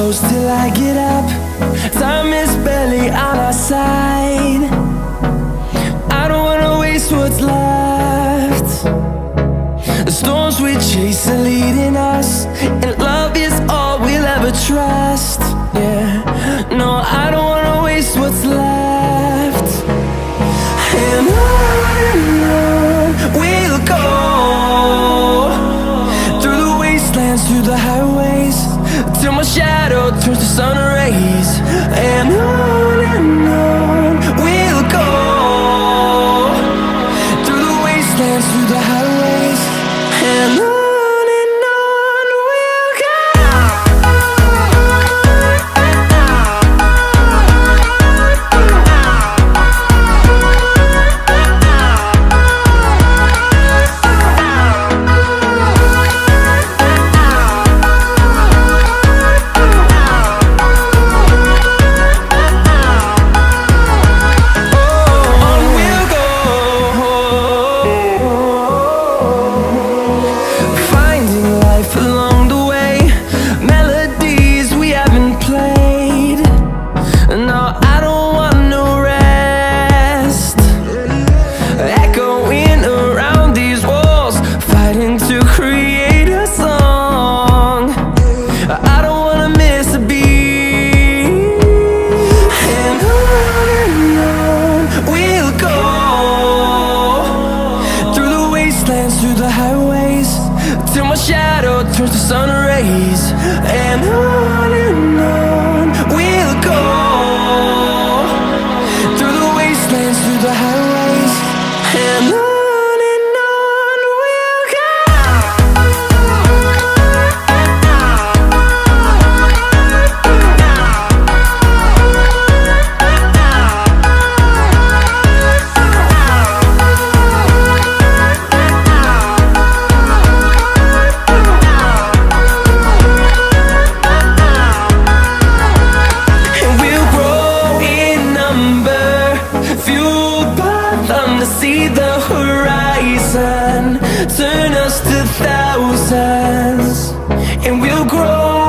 close till I get up. Time is barely on our side. I don't wanna waste what's left. The storms we chase are leading us, and love is all we'll ever trust. Yeah, no, I don't wanna waste what's left. And on we'll go, through the wastelands, through the highways, till my shadow turns to sun rays. And on we'll go, through the wastelands, through the highways, and on we'll go. Through the highways, till my shadow turns to sun rays. And on we'll go, through the wastelands, through the highways, and on we'll go. See the horizon turn us to thousands, and we'll grow